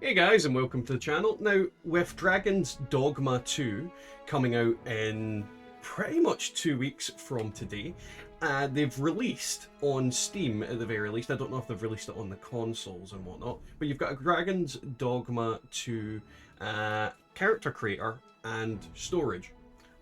Hey guys, and welcome to the channel. Now, with Dragon's Dogma 2 coming out in pretty much 2 weeks from today, they've released on Steam at the very least. I don't know if they've released it on the consoles and whatnot, but you've got a Dragon's Dogma 2 character creator and storage.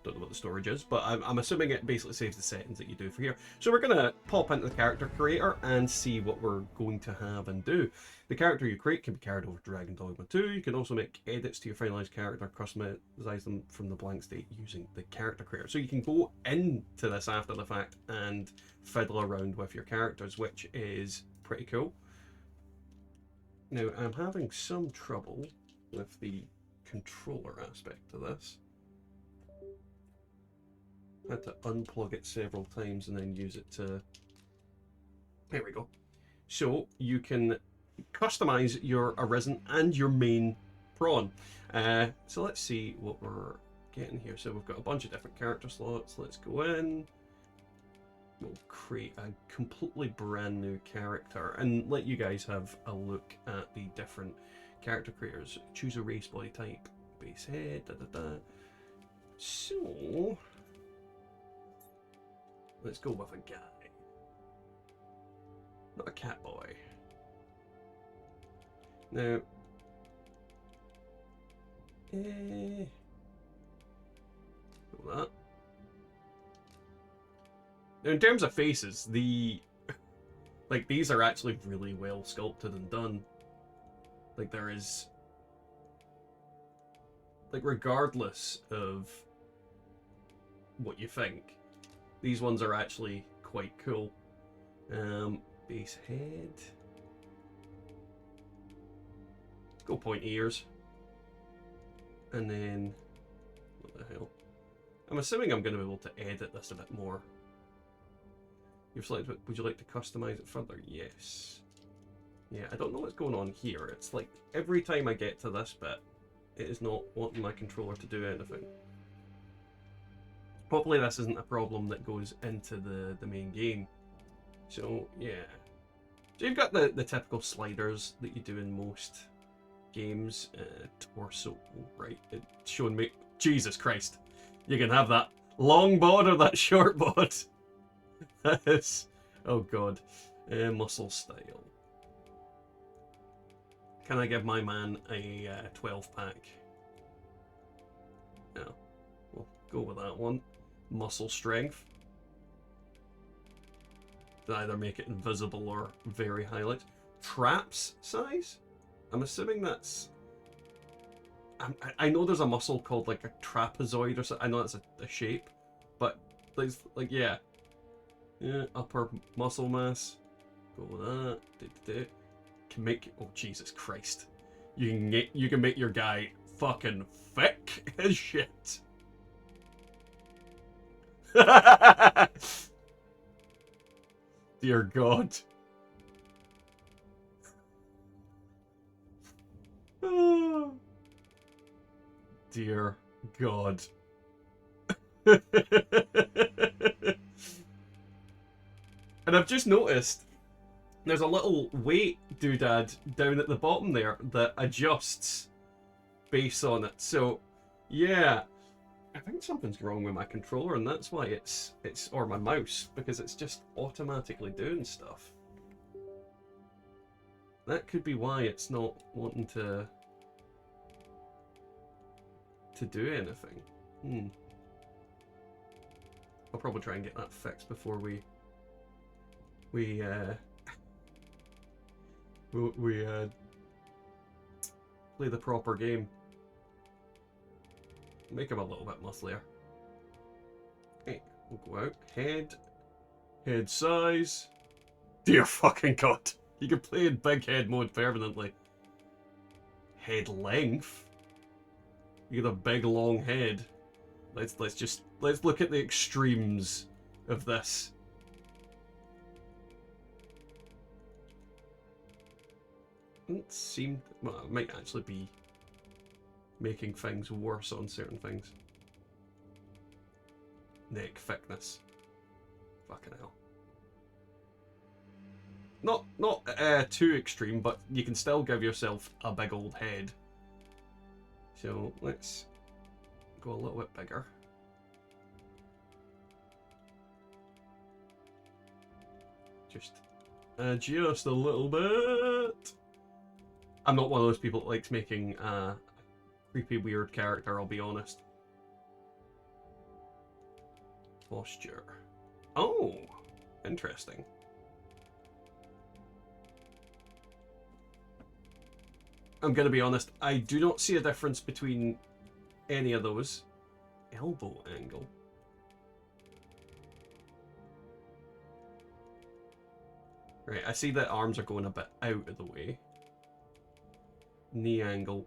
Don't know what the storage is, but I'm assuming it basically saves the settings that you do for here. So we're going to pop into the character creator and see what we're going to have and do. The character you create can be carried over to Dragon Dogma 2. You can also make edits to your finalized character, customize them from the blank state using the character creator. So you can go into this after the fact and fiddle around with your characters, which is pretty cool. Now, I'm having some trouble with the controller aspect of this. I had to unplug it several times and then use it to... There we go. So you can customize your Arisen and your main prawn. So let's see what we're getting here. So we've got a bunch of different character slots. Let's go in. We'll create a completely brand new character and let you guys have a look at the different character creators. Choose a race, body type, base head, So... let's go with a guy. Not a cat boy. Now, that. Now, in terms of faces, these are actually really well sculpted and done. Like, there is, like, regardless of what you think, these ones are actually quite cool. Base head. Go point ears. And then, what the hell? I'm assuming I'm going to be able to edit this a bit more. You've selected, would you like to customize it further? Yes. Yeah, I don't know what's going on here. It's like every time I get to this bit, it is not wanting my controller to do anything. Hopefully this isn't a problem that goes into the main game. So, yeah. So you've got the typical sliders that you do in most games. Torso, right, it's showing me... Jesus Christ. You can have that long bod or that short bod. That is... oh god. Muscle style. Can I give my man a 12-pack? No. We'll go with that one. Muscle strength. Either make it invisible or very highlight. Traps size? I'm assuming that's... I know there's a muscle called like a trapezoid or something. I know that's a shape. But, like yeah. Yeah, upper muscle mass. Go with that. Can make... oh, Jesus Christ. You can make your guy fucking thick as shit. Dear God. Oh, dear God. And I've just noticed there's a little weight doodad down at the bottom there that adjusts based on it. So, yeah. I think something's wrong with my controller, and that's why it's or my mouse, because it's just automatically doing stuff. That could be why it's not wanting to do anything. I'll probably try and get that fixed before we play the proper game. Make him a little bit musclier. Okay, we'll go out. Head size. Dear fucking God. You can play in big head mode permanently. Head length. You got a big long head. Let's look at the extremes of this. Doesn't seem... well, it might actually be making things worse on certain things. Neck thickness. Fucking hell. Not too extreme, but you can still give yourself a big old head. So let's go a little bit bigger. Just a little bit. I'm not one of those people that likes making a creepy, weird character, I'll be honest. Posture. Oh, interesting. I'm going to be honest, I do not see a difference between any of those. Elbow angle. Right, I see that arms are going a bit out of the way. Knee angle.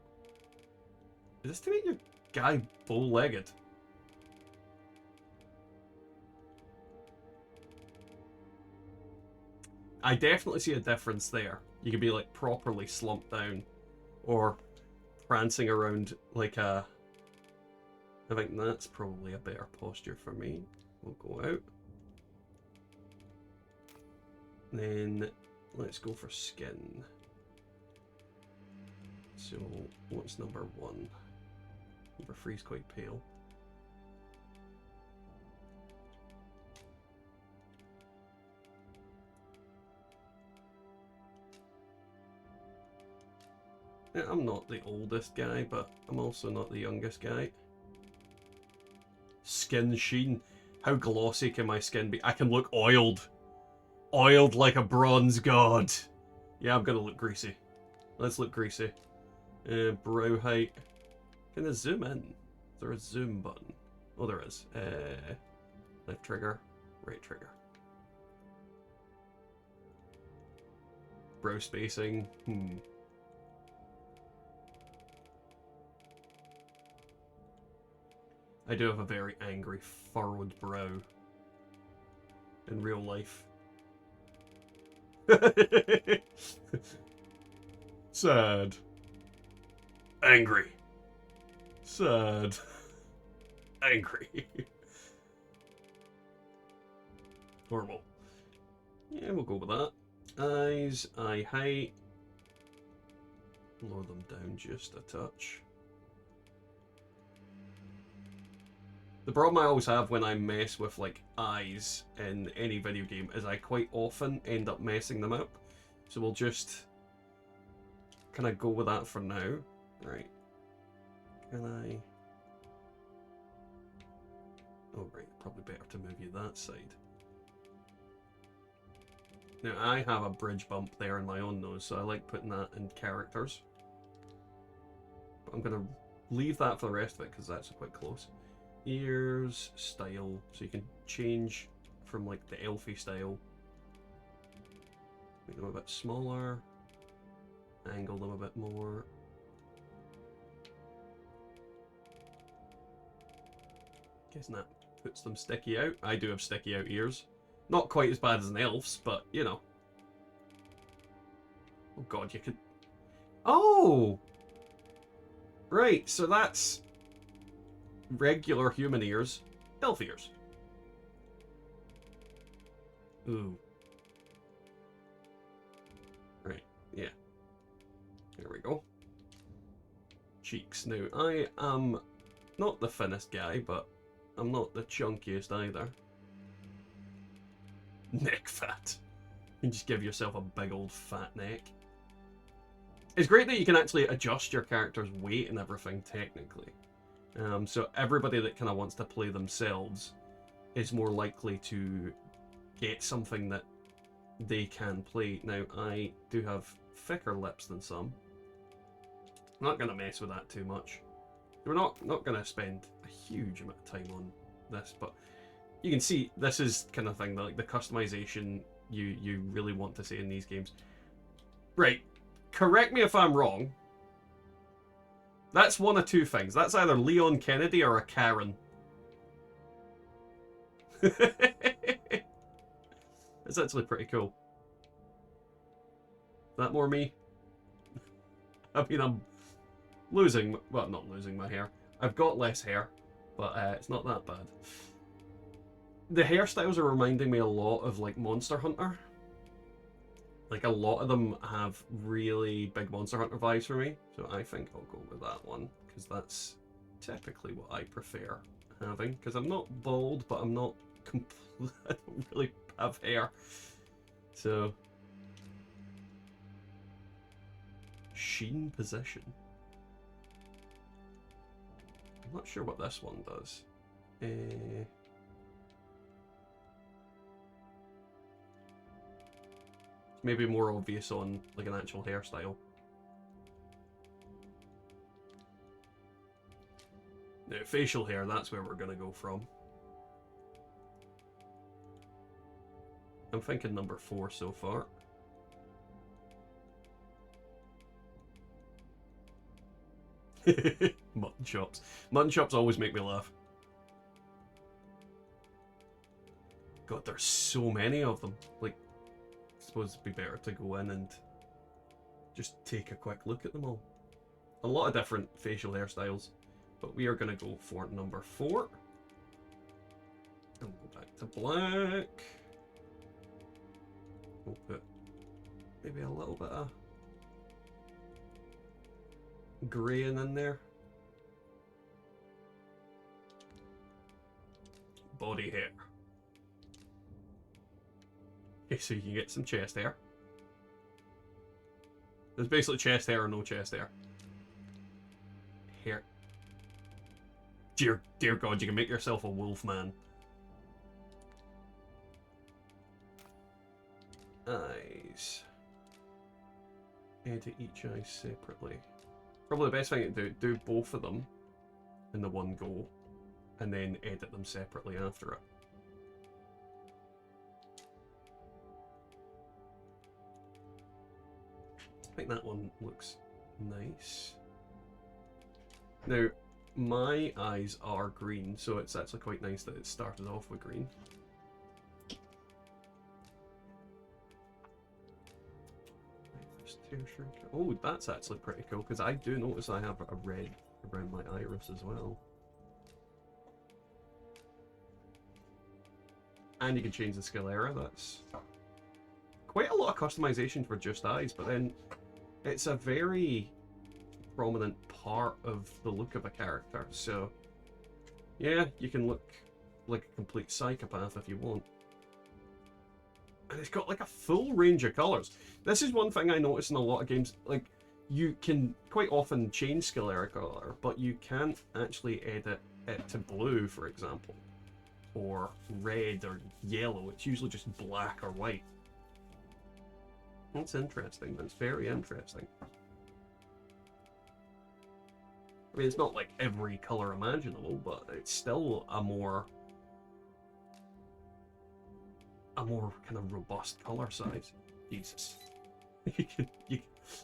Is this to make your guy bow-legged? I definitely see a difference there. You could be like properly slumped down. Or prancing around like a... I think that's probably a better posture for me. We'll go out. Then let's go for skin. So what's number 1? Number 3 is quite pale. Yeah, I'm not the oldest guy, but I'm also not the youngest guy. Skin sheen. How glossy can my skin be? I can look oiled. Oiled like a bronze god. Yeah, I'm gonna look greasy. Let's look greasy. Brow height. Can I zoom in? Is there a zoom button? Oh, there is. Left trigger, right trigger. Brow spacing. I do have a very angry, furrowed brow. In real life. Sad. Angry. Sad. Angry. Horrible. Yeah, we'll go with that. Eyes, eye height. Lower them down just a touch. The problem I always have when I mess with like eyes in any video game is I quite often end up messing them up. So we'll just kind of go with that for now. Right. Can I... Oh right, probably better to move you that side. Now I have a bridge bump there in my own nose, so I like putting that in characters. But I'm going to leave that for the rest of it because that's quite close. Ears, style, so you can change from like the elfy style. Make them a bit smaller, angle them a bit more. Guessing that puts them sticky out. I do have sticky out ears. Not quite as bad as an elf's, but you know. Oh god, you could... Oh! Right, so that's... regular human ears, elf ears. Ooh. Right, yeah. There we go. Cheeks. Now, I am not the thinnest guy, but I'm not the chunkiest either. Neck fat. You just give yourself a big old fat neck. It's great that you can actually adjust your character's weight and everything, technically. So everybody that kind of wants to play themselves is more likely to get something that they can play. Now, I do have thicker lips than some. I'm not going to mess with that too much. We're not going to spend a huge amount of time on this, but you can see this is kind of thing, like the customization you really want to see in these games. Right, correct me if I'm wrong. That's one of two things. That's either Leon Kennedy or a Karen. It's actually pretty cool. Is that more me? I mean, I'm losing... Well, not losing my hair. I've got less hair, but it's not that bad. The hairstyles are reminding me a lot of, like, Monster Hunter. Like, a lot of them have really big Monster Hunter vibes for me, so I think I'll go with that one, because that's typically what I prefer having, because I'm not bald, but I'm not I don't really have hair. So, sheen position. I'm not sure what this one does. It's maybe more obvious on like an actual hairstyle. Now, facial hair, that's where we're gonna go from. I'm thinking number 4 so far. Mutton chops. Mutton chops always make me laugh. God, there's so many of them. Like, I suppose it'd be better to go in and just take a quick look at them all. A lot of different facial hairstyles, but we are going to go for number 4. And go back to black. We'll put maybe a little bit of greying in there. Body hair. Okay, so you can get some chest hair. There's basically chest hair or no chest hair. Hair. Dear God, you can make yourself a wolf man. Eyes. Edit each eye separately. Probably the best thing to do both of them in the one go, and then edit them separately after it. I think that one looks nice. Now, my eyes are green, so it's actually quite nice that it started off with green. Oh, that's actually pretty cool, because I do notice I have a red around my iris as well. And you can change the skill area. That's quite a lot of customization for just eyes, but then it's a very prominent part of the look of a character. So yeah, you can look like a complete psychopath if you want. And it's got like a full range of colours. This is one thing I notice in a lot of games. Like, you can quite often change skill area colour, but you can't actually edit it to blue, for example, or red or yellow. It's usually just black or white. That's interesting. That's very interesting. I mean, it's not like every colour imaginable, but it's still a more kind of robust colour size. Jesus.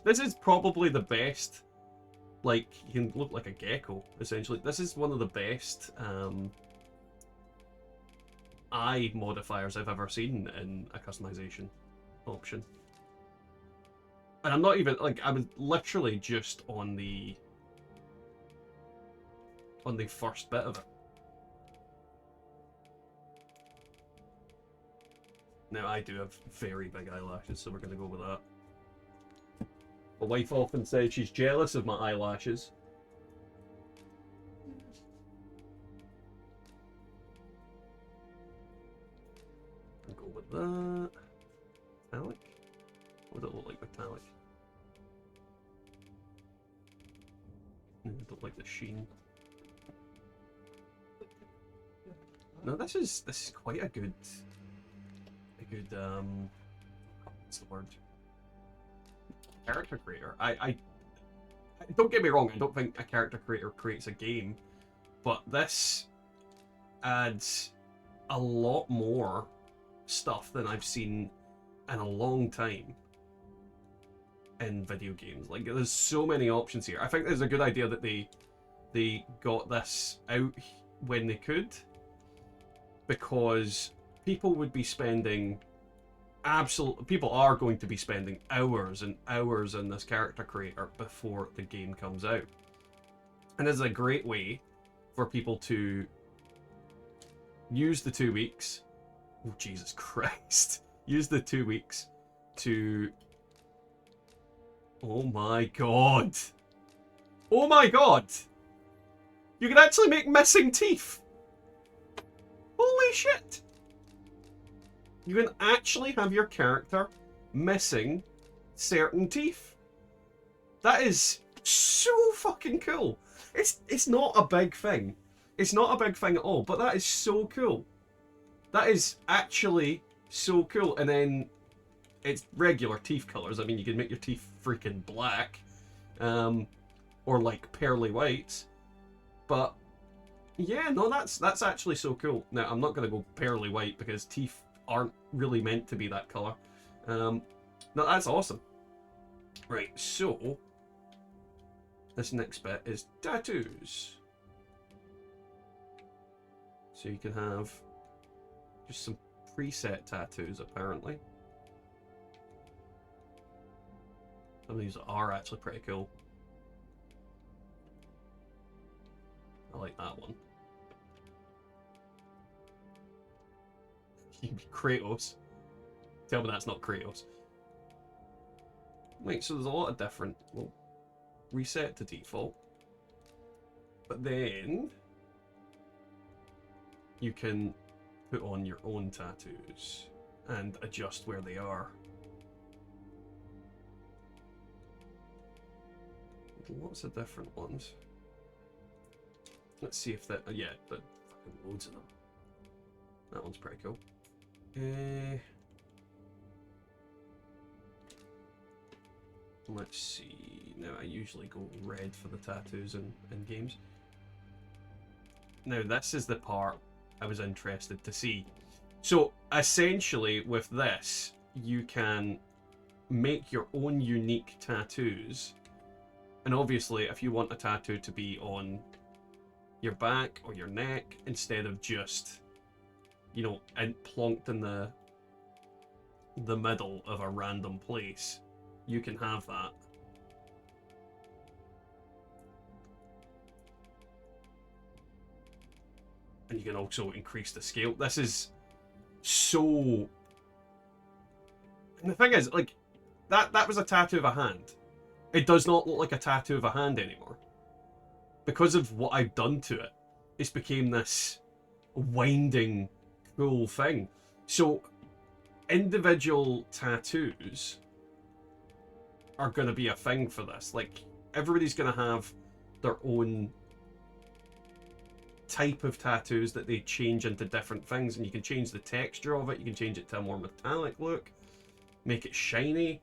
This is probably the best, like, you can look like a gecko, essentially. This is one of the best eye modifiers I've ever seen in a customization option. And I'm not even, like, I was literally just on the first bit of it. Now, I do have very big eyelashes, so we're going to go with that. My wife often says she's jealous of my eyelashes. I'll go with that. Metallic? What does it look like metallic? I don't like the sheen. No, this is quite a good what's the word? Character creator. I don't get me wrong, I don't think a character creator creates a game, but this adds a lot more stuff than I've seen in a long time in video games. Like, there's so many options here. I think there's a good idea that they got this out when they could, because people would be spending people are going to be spending hours and hours in this character creator before the game comes out. And it's a great way for people to use the 2 weeks. Oh, Jesus Christ. Use the 2 weeks to... Oh my god. Oh my god. You can actually make missing teeth. Holy shit. You can actually have your character missing certain teeth. That is so fucking cool. It's not a big thing. It's not a big thing at all, but that is so cool. That is actually so cool. And then it's regular teeth colors. I mean, you can make your teeth freaking black, or like pearly whites. But yeah, no, that's actually so cool. Now, I'm not gonna go pearly white because teeth aren't really meant to be that color. No, that's awesome. Right, so this next bit is tattoos. So you can have just some preset tattoos, apparently. Some of these are actually pretty cool. I like that one. You can be Kratos. Tell me that's not Kratos. Right, so there's a lot of different... Well, reset to default. But then... you can put on your own tattoos and adjust where they are. What's the different ones? Let's see if that... yeah, but fucking loads of them. That one's pretty cool. Let's see. Now, I usually go red for the tattoos in games. Now, this is the part I was interested to see. So, essentially, with this, you can make your own unique tattoos. And obviously, if you want a tattoo to be on your back or your neck, instead of just, you know, plonked in the middle of a random place, you can have that. And you can also increase the scale. This is so... And the thing is, like, that was a tattoo of a hand. It does not look like a tattoo of a hand anymore. Because of what I've done to it, it's became this winding, cool thing. So, individual tattoos are going to be a thing for this. Like, everybody's going to have their own type of tattoos that they change into different things, and you can change the texture of it, you can change it to a more metallic look, make it shiny.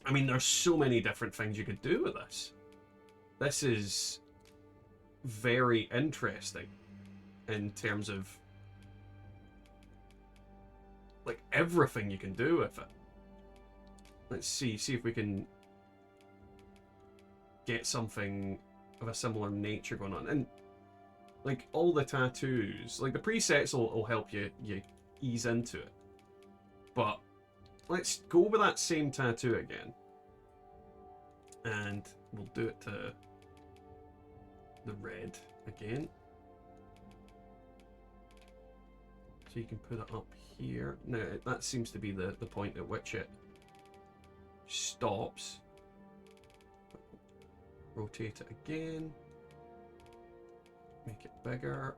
I mean, there's so many different things you could do with this. This is very interesting in terms of like everything you can do with it. Let's see if we can get something of a similar nature going on. And like all the tattoos, like the presets will help you ease into it. But let's go with that same tattoo again. And we'll do it to the red again. So you can put it up here. Now, that seems to be the point at which it stops. Rotate it again. Make it bigger.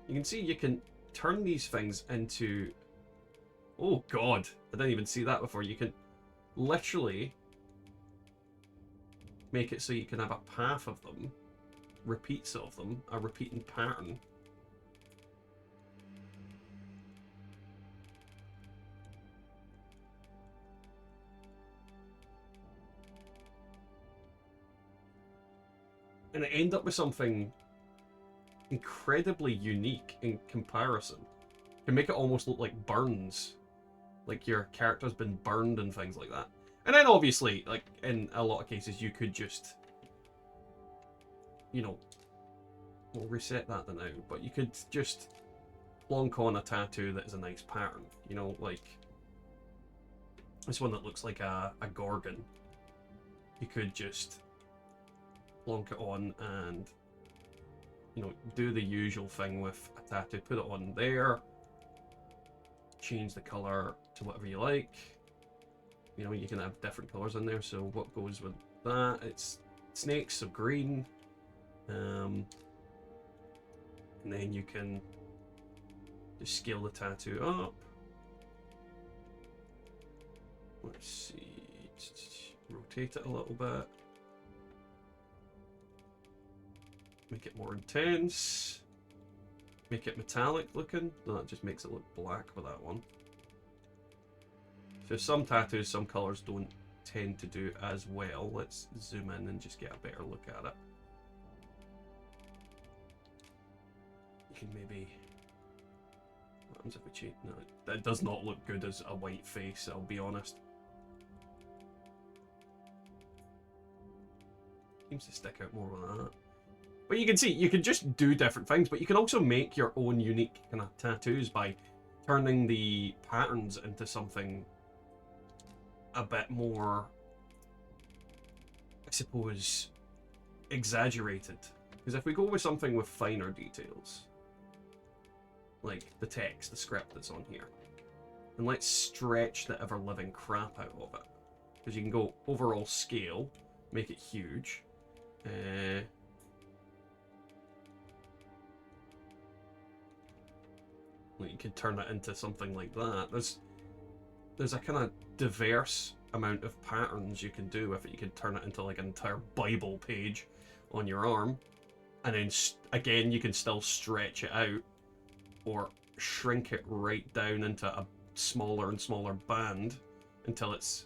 You can see you can turn these things into... Oh god, I didn't even see that before. You can literally make it so you can have a path of them, repeats of them, a repeating pattern. And it end up with something incredibly unique in comparison. You can make it almost look like burns. Like your character's been burned and things like that. And then obviously, like in a lot of cases, you could just, you know, we'll reset that now, but you could just plonk on a tattoo that is a nice pattern. You know, like this one that looks like a gorgon, you could just plonk it on and, you know, do the usual thing with a tattoo. Put it on there, change the color to whatever you like. You know, you can have different colors in there. So what goes with that? It's snakes, so green. And then you can just scale the tattoo up. Let's see, rotate it a little bit. Make it more intense. Make it metallic looking. No, that just makes it look black with that one. So some tattoos, some colors don't tend to do as well. Let's zoom in and just get a better look at it. You can maybe... What happens if we change? No, that does not look good as a white face, I'll be honest. Seems to stick out more with that. But you can see, you can just do different things, but you can also make your own unique kind of tattoos by turning the patterns into something a bit more, I suppose, exaggerated. Because if we go with something with finer details, like the text, the script that's on here, and let's stretch the ever-living crap out of it. Because you can go overall scale, make it huge. You could turn it into something like that. There's a kind of diverse amount of patterns you can do with it. You can turn it into like an entire Bible page on your arm, and then again you can still stretch it out or shrink it right down into a smaller and smaller band until it's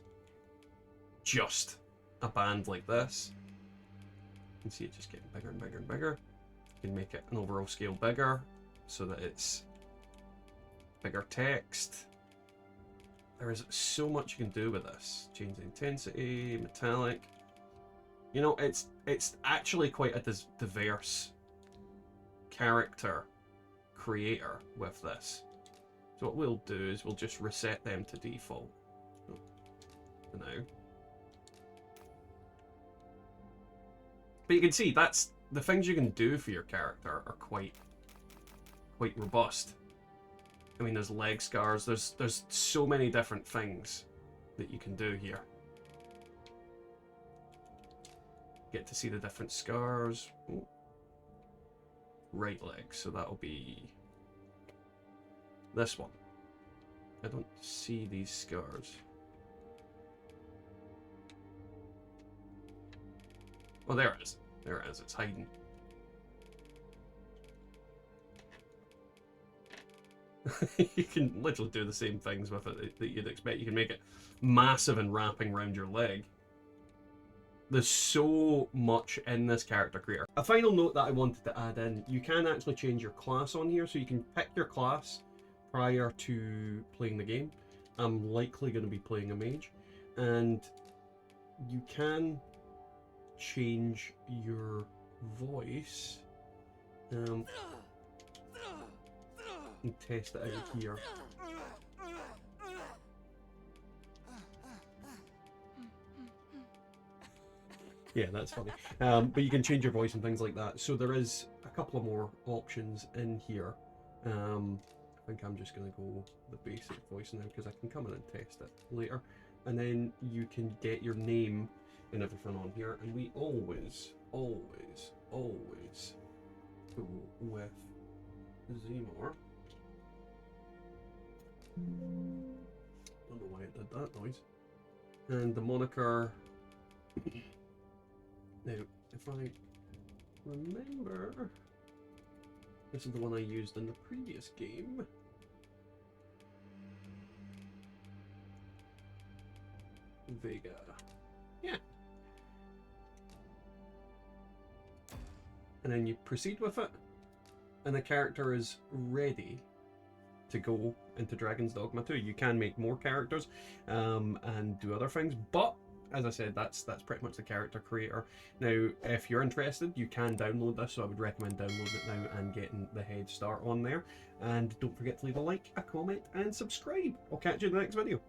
just a band like this. You can see it just getting bigger and bigger and bigger. You can make it an overall scale bigger so that it's bigger text. There is so much you can do with this. Change the intensity, metallic. You know, it's actually quite a diverse character creator with this. So what we'll do is we'll just reset them to default for now. But you can see that's the things you can do for your character are quite robust. I mean, there's leg scars, there's so many different things that you can do here. Get to see the different scars. Ooh. Right leg, so that'll be this one. I don't see these scars. Oh, there it is. There it is. It's hiding. You can literally do the same things with it that you'd expect. You can make it massive and wrapping around your leg. There's so much in this character creator. A final note that I wanted to add in, you can actually change your class on here, so you can pick your class prior to playing the game. I'm likely going to be playing a mage, and you can change your voice and test it out here. Yeah, that's funny. But you can change your voice and things like that. So there is a couple of more options in here. I think I'm just going to go the basic voice now because I can come in and test it later. And then you can get your name and everything on here. And we always go with Zemor. Don't know why it did that noise. And the moniker... Now, if I remember, this is the one I used in the previous game. Vega. Yeah. And then you proceed with it, and the character is ready to go into Dragon's Dogma 2. You can make more characters and do other things, but as I said, that's pretty much the character creator. Now, if you're interested, you can download this, so I would recommend downloading it now and getting the head start on there. And don't forget to leave a like, a comment, and subscribe. I'll catch you in the next video.